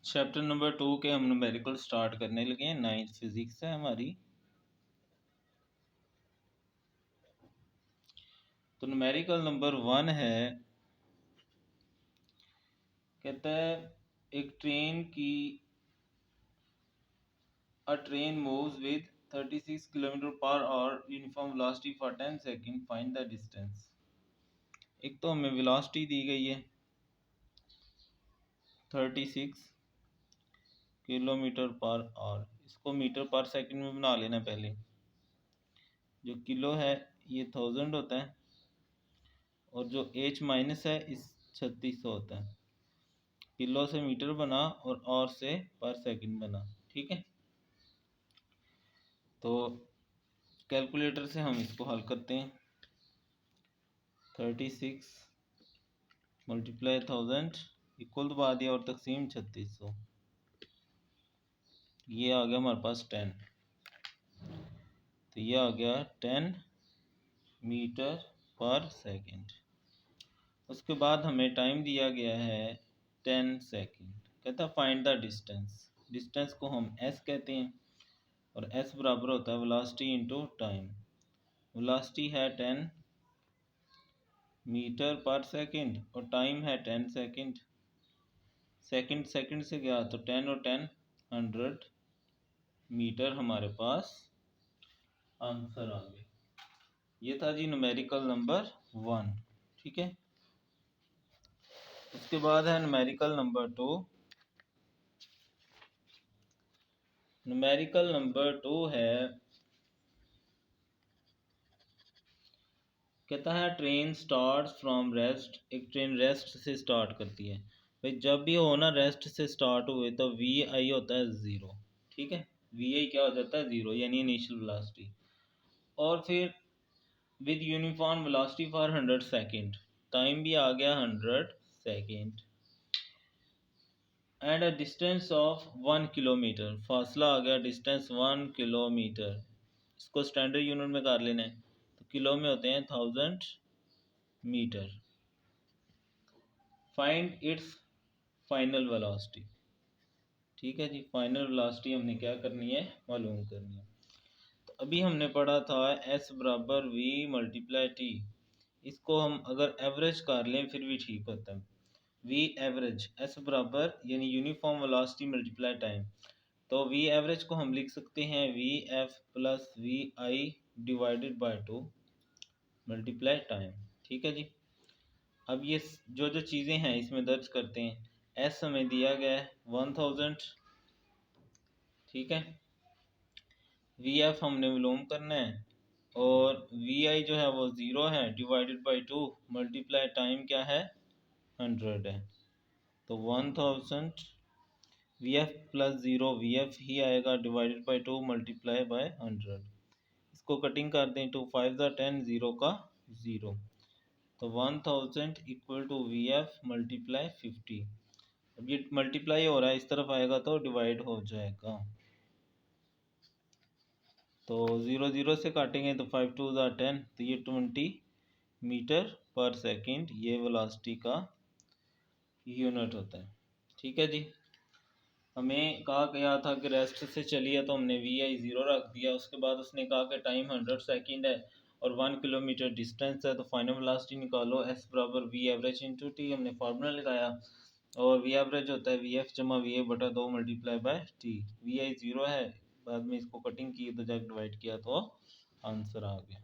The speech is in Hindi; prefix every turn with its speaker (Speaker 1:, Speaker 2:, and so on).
Speaker 1: चैप्टर नंबर 2 के हम न्यूमेरिकल स्टार्ट करने लगे हैं। 9th फिजिक्स है हमारी। तो न्यूमेरिकल नंबर 1 है, कहता है एक ट्रेन की A train moves with 36 km per hour uniform velocity for 10 seconds. Find the distance. एक तो हमें वेलोसिटी दी गई है 36 किलोमीटर पर आवर। इसको मीटर पर सेकंड में बना लेना पहले। जो किलो है ये 1000 होता है और जो h माइनस है इस 3600 होता है। किलो से मीटर बना और आवर से पर सेकंड बना। ठीक है, तो कैलकुलेटर से हम इसको हल करते हैं। 36 मल्टीप्लाई 1000 इक्वल दबा दिया और तकसीम 3600। ये आ गया हमारे पास 10। तो ये आ गया 10 मीटर पर सेकंड। उसके बाद हमें टाइम दिया गया है 10 सेकंड। कहता है फाइंड द डिस्टेंस। डिस्टेंस को हम s कहते हैं और s बराबर होता है वेलोसिटी इंटू टाइम। वेलोसिटी है 10 मीटर पर सेकंड और टाइम है 10 सेकंड। सेकंड सेकंड से गया तो 10 और 10 100 मीटर हमारे पास आंसर आ गया। ये था जी न्यूमेरिकल नंबर 1। ठीक है, उसके बाद है न्यूमेरिकल नंबर 2। न्यूमेरिकल नंबर 2 है, कहता है ट्रेन स्टार्ट फ्रॉम रेस्ट। एक ट्रेन रेस्ट से स्टार्ट करती है। भाई जब भी हो ना रेस्ट से स्टार्ट हुए तो वी आई होता है 0। ठीक है, वी आई क्या हो जाता है 0 यानी इनिशियल वेलोसिटी। और फिर with uniform velocity for 100 second. Time भी आ गया 100 second and a distance of 1 kilometre. फासला आ गया डिस्टेंस 1 किलोमीटर। इसको स्टैंडर्ड यूनिट में कर लेना है तो किलो में होते हैं 1000 meter. Find its final velocity. ठीक है जी, फाइनल वेलोसिटी हमने क्या करनी है, मालूम करनी है। तो अभी हमने पढ़ा था s बराबर v मल्टीप्लाई टी। इसको हम अगर एवरेज कर लें फिर भी ठीक होता है। v एवरेज s बराबर यानी यूनिफॉर्म वेलोसिटी मल्टीप्लाई टाइम। तो v एवरेज को हम लिख सकते हैं V F plus V I divided by 2 multiply time. ठीक है जी, अब ये जो जो चीज़ें हैं इसमें दर्ज करते हैं। s हमें दिया गया है 1000। ठीक है, वी एफ हमने विलोम करना है और वी आई जो है वो 0 है डिवाइडेड बाई 2 मल्टीप्लाई टाइम क्या है 100 है। तो 1000 V F plus 0 V F ही आएगा डिवाइडेड बाई 2 मल्टीप्लाई बाय 100। इसको कटिंग कर दें, 2 5 ज़ा 10, 0 का 0। तो 1000 equal to V F multiply 50। अब ये मल्टीप्लाई हो रहा है, इस तरफ आएगा तो डिवाइड हो जाएगा। तो 0 0 से काटेंगे तो 5 2 ज़ा 10, तो ये 20 मीटर पर सेकंड ये वेलोसिटी का यूनिट होता है। ठीक है जी, हमें कहा गया था कि रेस्ट से चली है तो हमने वी आई 0 रख दिया। उसके बाद उसने कहा कि टाइम 100 सेकंड है और 1 किलोमीटर डिस्टेंस है। तो फाइनल वेलोसिटी निकालो, एस बराबर वी एवरेज इंटू टी। हमने फार्मूला लगाया और वी एवरेज होता है वी एफ जमा वी ए बटा 2 मल्टीप्लाई बाय टी। वी आई 0 है, बाद में इसको कटिंग की तो जब डिवाइड किया तो आंसर आ गया।